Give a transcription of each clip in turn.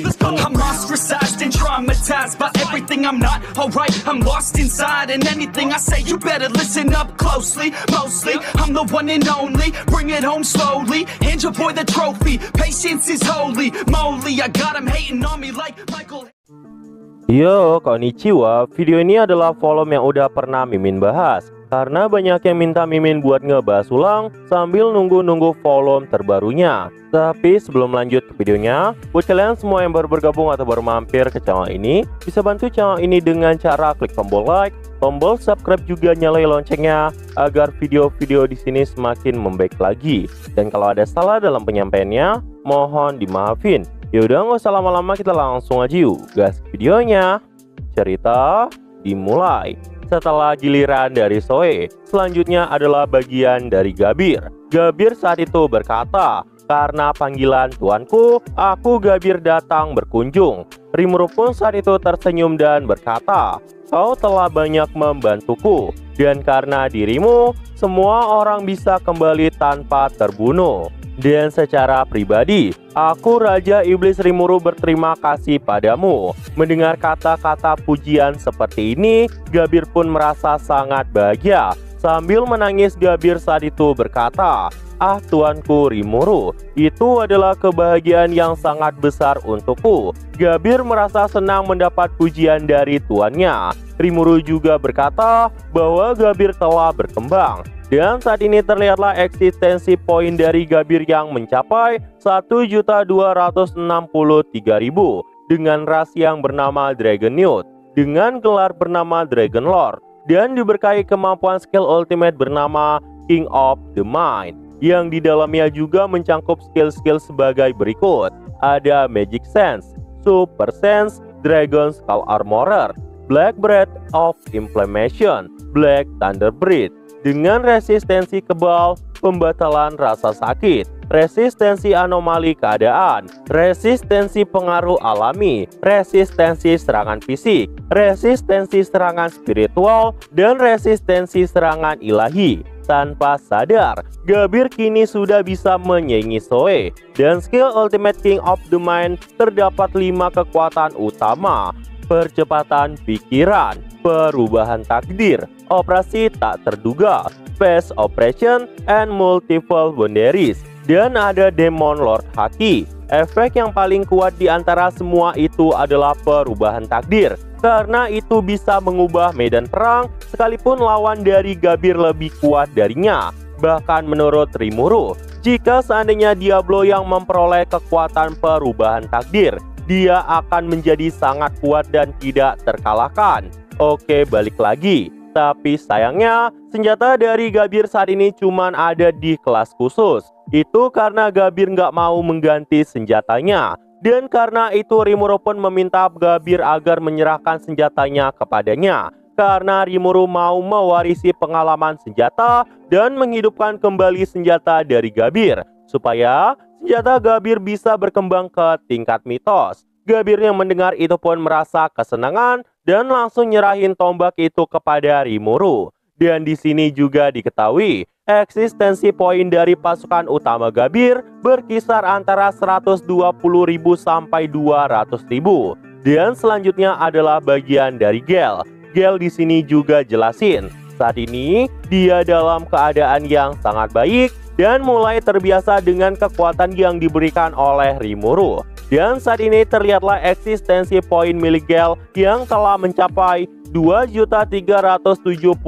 I'm ostracized and traumatized by everything. I'm not alright, I'm lost inside. And anything I say, you better listen up closely. Mostly, I'm the one and only. Bring it home slowly. Hand your boy the trophy. Patience is holy moly. I got him hating on me like Michael. Yo, konnichiwa. Video ini adalah volume yang udah pernah Mimin bahas. Karena banyak yang minta Mimin buat ngebahas ulang sambil nunggu-nunggu volume terbarunya. Tapi sebelum lanjut ke videonya, buat kalian semua yang baru bergabung atau baru mampir ke channel ini, bisa bantu channel ini dengan cara klik tombol like, tombol subscribe, juga nyalain loncengnya agar video-video di sini semakin membaik lagi. Dan kalau ada salah dalam penyampaiannya, mohon dimaafin. Yaudah, nggak usah lama-lama, kita langsung aja yuk gas videonya. Cerita dimulai. Setelah giliran dari Zoe, selanjutnya adalah bagian dari Gabir. Gabir saat itu berkata, "Karena panggilan tuanku, aku Gabir datang berkunjung." Rimuru pun saat itu tersenyum dan berkata, "Kau telah banyak membantuku, dan karena dirimu, semua orang bisa kembali tanpa terbunuh. Dan secara pribadi, aku Raja Iblis Rimuru berterima kasih padamu." Mendengar kata-kata pujian seperti ini, Gabir pun merasa sangat bahagia. Sambil menangis, Gabir saat itu berkata, "Ah tuanku Rimuru, itu adalah kebahagiaan yang sangat besar untukku." Gabir merasa senang mendapat pujian dari tuannya. Rimuru juga berkata bahwa Gabir telah berkembang. Dan saat ini terlihatlah eksistensi poin dari Gabir yang mencapai 1.263.000 dengan ras yang bernama Dragon Youth, dengan gelar bernama Dragon Lord, dan diberkahi kemampuan skill ultimate bernama King of the Mind, yang di dalamnya juga mencangkup skill-skill sebagai berikut. Ada Magic Sense, Super Sense, Dragon Skull Armorer, Black Breath of Inflammation, Black Thunder Breath, dengan resistensi kebal, pembatalan rasa sakit, resistensi anomali keadaan, resistensi pengaruh alami, resistensi serangan fisik, resistensi serangan spiritual, dan resistensi serangan ilahi. Tanpa sadar, Gabir kini sudah bisa menyaingi Zoe. Dan skill Ultimate King of the Mind terdapat 5 kekuatan utama: percepatan pikiran, perubahan takdir, operasi tak terduga, Space Operation, and Multiple Boundaries. Dan ada Demon Lord Haki. Efek yang paling kuat di antara semua itu adalah perubahan takdir, karena itu bisa mengubah medan perang sekalipun lawan dari Gabir lebih kuat darinya. Bahkan menurut Rimuru, jika seandainya Diablo yang memperoleh kekuatan perubahan takdir, dia akan menjadi sangat kuat dan tidak terkalahkan. Oke, balik lagi. Tapi sayangnya, senjata dari Gabir saat ini cuman ada di kelas khusus. Itu karena Gabir nggak mau mengganti senjatanya. Dan karena itu Rimuru pun meminta Gabir agar menyerahkan senjatanya kepadanya. Karena Rimuru mau mewarisi pengalaman senjata dan menghidupkan kembali senjata dari Gabir, supaya senjata Gabir bisa berkembang ke tingkat mitos. Gabir yang mendengar itu pun merasa kesenangan dan langsung nyerahin tombak itu kepada Rimuru. Dan di sini juga diketahui, eksistensi poin dari pasukan utama Gabir berkisar antara 120.000 sampai 200.000. Dan selanjutnya adalah bagian dari Gale. Gale di sini juga jelasin, saat ini dia dalam keadaan yang sangat baik dan mulai terbiasa dengan kekuatan yang diberikan oleh Rimuru. Dan saat ini terlihatlah eksistensi poin milik Gale yang telah mencapai 2.378.000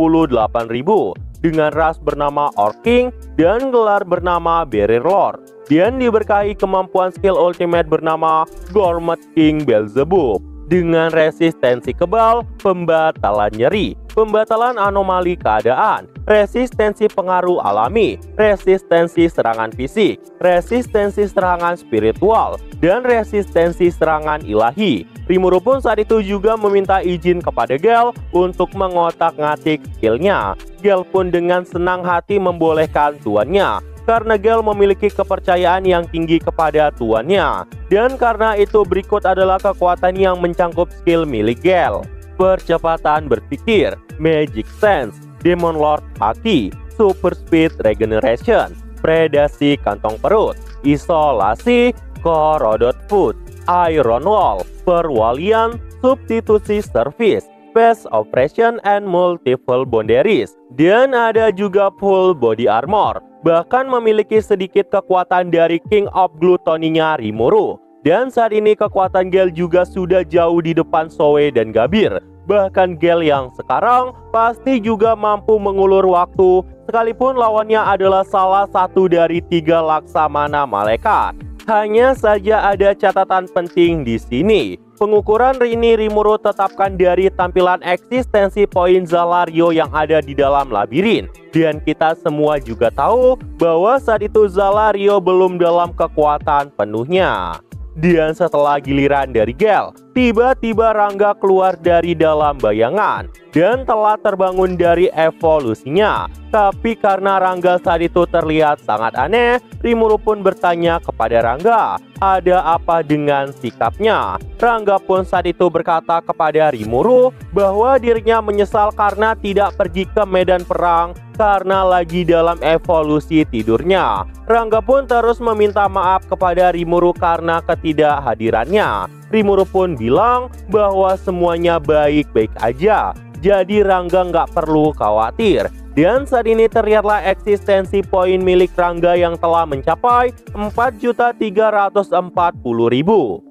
dengan ras bernama Orc King dan gelar bernama Barrier Lord, dan diberkahi kemampuan skill ultimate bernama Gourmet King Beelzebub dengan resistensi kebal, pembatalan nyeri, pembatalan anomali keadaan, resistensi pengaruh alami, resistensi serangan fisik, resistensi serangan spiritual, dan resistensi serangan ilahi. Rimuru pun saat itu juga meminta izin kepada Gale untuk mengotak-ngatik skillnya. Gale pun dengan senang hati membolehkan tuannya, karena Gale memiliki kepercayaan yang tinggi kepada tuannya. Dan karena itu berikut adalah kekuatan yang mencangkup skill milik Gale: percepatan berpikir, Magic Sense, Demon Lord Haki, Super Speed Regeneration, predasi kantong perut, isolasi, Corroded Foot, Iron Wall, Perwalian, Substitusi Service, Space Operation and Multiple Boundaries, dan ada juga Full Body Armor, bahkan memiliki sedikit kekuatan dari King of Gluttony-nya Rimuru. Dan saat ini kekuatan Gale juga sudah jauh di depan Zoe dan Gabir. Bahkan Gale yang sekarang pasti juga mampu mengulur waktu, sekalipun lawannya adalah salah satu dari 3 Laksamana Malaikat. Hanya saja ada catatan penting di sini. Pengukuran ini Rimuru tetapkan dari tampilan eksistensi poin Zalario yang ada di dalam labirin. Dan kita semua juga tahu bahwa saat itu Zalario belum dalam kekuatan penuhnya. Dan setelah giliran dari Gale, tiba-tiba Rangga keluar dari dalam bayangan dan telah terbangun dari evolusinya. Tapi karena Rangga saat itu terlihat sangat aneh, Rimuru pun bertanya kepada Rangga, ada apa dengan sikapnya? Rangga pun saat itu berkata kepada Rimuru bahwa dirinya menyesal karena tidak pergi ke medan perang karena lagi dalam evolusi tidurnya. Rangga pun terus meminta maaf kepada Rimuru karena ketidakhadirannya. Rimuru pun bilang bahwa semuanya baik-baik aja, jadi Rangga nggak perlu khawatir. Dan saat ini terlihatlah eksistensi poin milik Rangga yang telah mencapai 4.340.000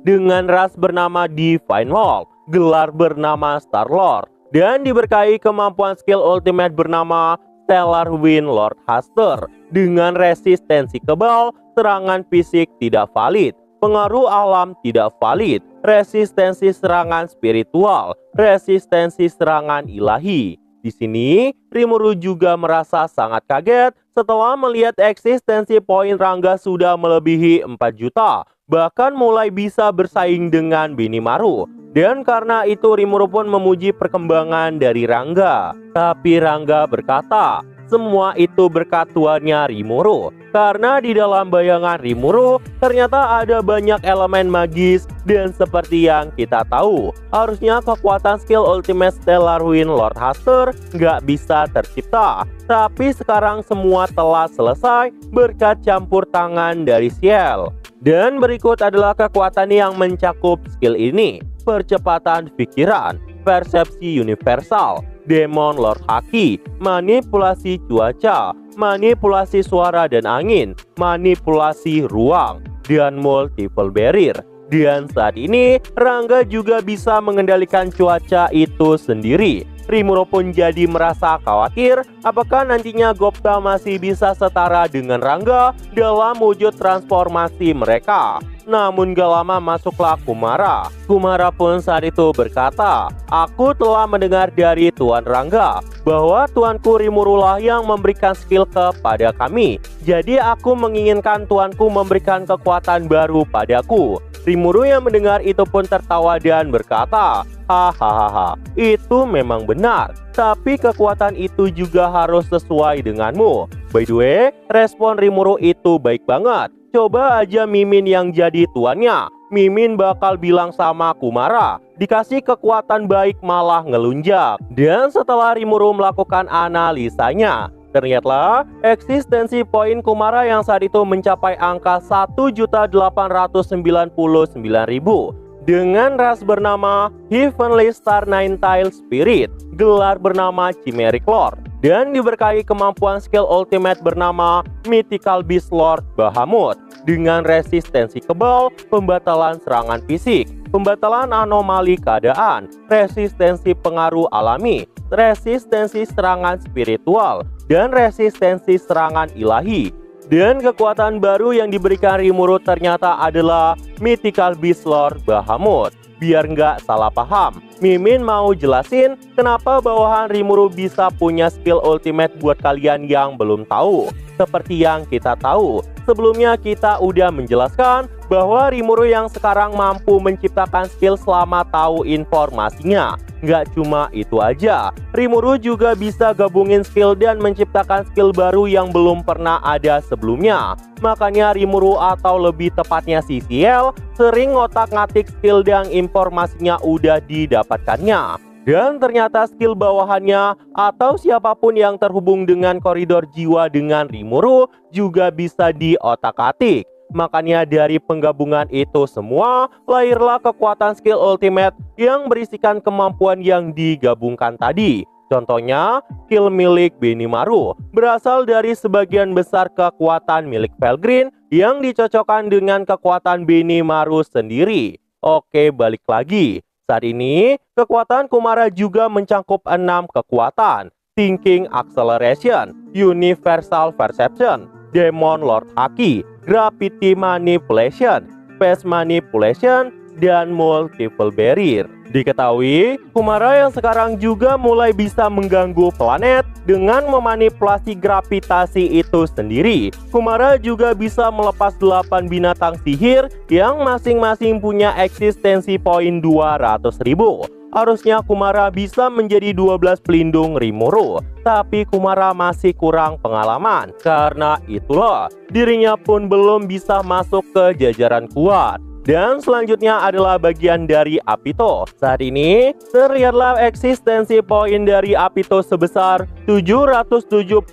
dengan ras bernama Divine Lord, gelar bernama Star Lord, dan diberkahi kemampuan skill ultimate bernama Stellar Wind Lord Haster dengan resistensi kebal, serangan fisik tidak valid, pengaruh alam tidak valid, resistensi serangan spiritual, resistensi serangan ilahi. Di sini, Rimuru juga merasa sangat kaget setelah melihat eksistensi poin Rangga sudah melebihi 4 juta, bahkan mulai bisa bersaing dengan Benimaru. Dan karena itu Rimuru pun memuji perkembangan dari Rangga. Tapi Rangga berkata, semua itu berkat tuannya Rimuru. Karena di dalam bayangan Rimuru ternyata ada banyak elemen magis. Dan seperti yang kita tahu, harusnya kekuatan skill ultimate Stellar Wind Lord Haster nggak bisa tercipta. Tapi sekarang semua telah selesai berkat campur tangan dari Ciel. Dan berikut adalah kekuatan yang mencakup skill ini. Percepatan pikiran, persepsi universal, Demon Lord Haki, manipulasi cuaca, manipulasi suara dan angin, manipulasi ruang, dan multiple barrier. Dan saat ini Rangga juga bisa mengendalikan cuaca itu sendiri. Rimuru pun jadi merasa khawatir apakah nantinya Gupta masih bisa setara dengan Rangga dalam wujud transformasi mereka. Namun gak lama masuklah Kumara. Kumara pun saat itu berkata, aku telah mendengar dari Tuan Rangga bahwa Tuanku Rimurulah yang memberikan skill kepada kami. Jadi aku menginginkan Tuanku memberikan kekuatan baru padaku. Rimuru yang mendengar itu pun tertawa dan berkata, hahaha, itu memang benar. Tapi kekuatan itu juga harus sesuai denganmu. By the way, respon Rimuru itu baik banget. Coba aja Mimin yang jadi tuannya. Mimin bakal bilang sama Kumara, dikasih kekuatan baik malah ngelunjak. Dan setelah Rimuru melakukan analisanya, ternyata eksistensi poin Kumara yang saat itu mencapai angka 1.899.000 dengan ras bernama Heavenly Star Nine-Tailed Spirit, gelar bernama Chimeric Lord, dan diberkahi kemampuan skill ultimate bernama Mythical Beast Lord Bahamut dengan resistensi kebal, pembatalan serangan fisik, pembatalan anomali keadaan, resistensi pengaruh alami, resistensi serangan spiritual, dan resistensi serangan ilahi. Dan kekuatan baru yang diberikan Rimuru ternyata adalah Mythical Beast Lord Bahamut. Biar nggak salah paham, Mimin mau jelasin kenapa bawahan Rimuru bisa punya skill ultimate buat kalian yang belum tahu. Seperti yang kita tahu, sebelumnya kita udah menjelaskan bahwa Rimuru yang sekarang mampu menciptakan skill selama tahu informasinya. Nggak cuma itu aja, Rimuru juga bisa gabungin skill dan menciptakan skill baru yang belum pernah ada sebelumnya. Makanya Rimuru atau lebih tepatnya si Ciel sering ngotak-ngatik skill dan informasinya udah didapatkannya. Dan ternyata skill bawahannya atau siapapun yang terhubung dengan koridor jiwa dengan Rimuru juga bisa diotak-atik. Makanya dari penggabungan itu semua, lahirlah kekuatan skill ultimate yang berisikan kemampuan yang digabungkan tadi. Contohnya, skill milik Benimaru berasal dari sebagian besar kekuatan milik Felgreen yang dicocokkan dengan kekuatan Benimaru sendiri. Oke, balik lagi. Saat ini, kekuatan Kumara juga mencangkup 6 kekuatan. Thinking Acceleration, Universal Perception, Demon Lord Haki, Gravity Manipulation, Space Manipulation, dan Multiple Barrier. Diketahui, Kumara yang sekarang juga mulai bisa mengganggu planet dengan memanipulasi gravitasi itu sendiri. Kumara juga bisa melepas 8 binatang sihir yang masing-masing punya eksistensi poin 200.000. Harusnya Kumara bisa menjadi 12 pelindung Rimuru, tapi Kumara masih kurang pengalaman. Karena itulah, dirinya pun belum bisa masuk ke jajaran kuat. Dan selanjutnya adalah bagian dari Apito. Saat ini, terlihatlah eksistensi poin dari Apito sebesar 775.000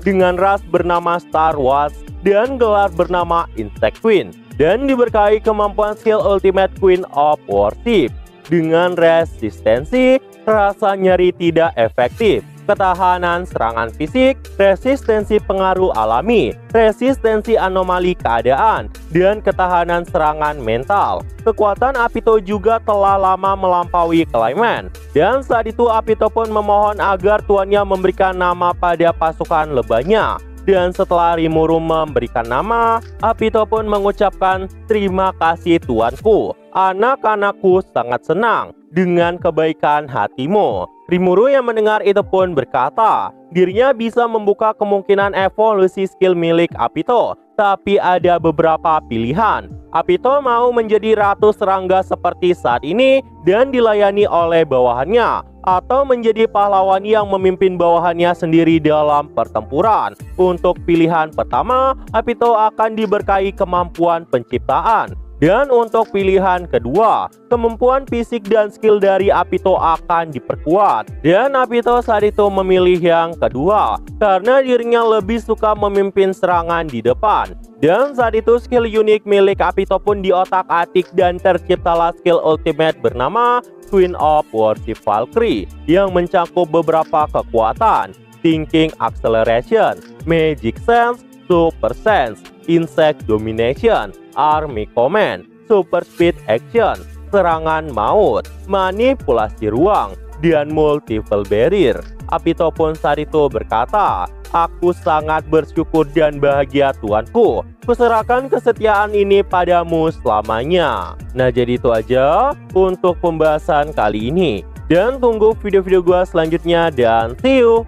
dengan ras bernama Star Wars dan gelar bernama Insect Queen, dan diberkahi kemampuan skill Ultimate Queen of Worship dengan resistensi rasa nyeri tidak efektif, ketahanan serangan fisik, resistensi pengaruh alami, resistensi anomali keadaan, dan ketahanan serangan mental. Kekuatan Apito juga telah lama melampaui Clayman, dan saat itu Apito pun memohon agar tuannya memberikan nama pada pasukan lebahnya. Dan setelah Rimuru memberikan nama, Apito pun mengucapkan, "Terima kasih tuanku, anak-anakku sangat senang dengan kebaikan hatimu." Rimuru yang mendengar itu pun berkata, dirinya bisa membuka kemungkinan evolusi skill milik Apito, tapi ada beberapa pilihan. Apito mau menjadi ratu serangga seperti saat ini dan dilayani oleh bawahannya, atau menjadi pahlawan yang memimpin bawahannya sendiri dalam pertempuran. Untuk pilihan pertama, Apito akan diberkahi kemampuan penciptaan. Dan untuk pilihan kedua, kemampuan fisik dan skill dari Apito akan diperkuat. Dan Apito saat itu memilih yang kedua, karena dirinya lebih suka memimpin serangan di depan. Dan saat itu skill unik milik Apito pun diotak-atik dan terciptalah skill ultimate bernama Queen of Worship Valkyrie yang mencakup beberapa kekuatan: Thinking Acceleration, Magic Sense, Super Sense, Insect Domination, Army Command, Super Speed Action, Serangan Maut, Manipulasi Ruang, dan Multiple Barrier. Apito pun saat itu berkata, "Aku sangat bersyukur dan bahagia tuanku. Kuserahkan kesetiaan ini padamu selamanya." Nah, jadi itu aja untuk pembahasan kali ini. Dan tunggu video-video gua selanjutnya dan see you!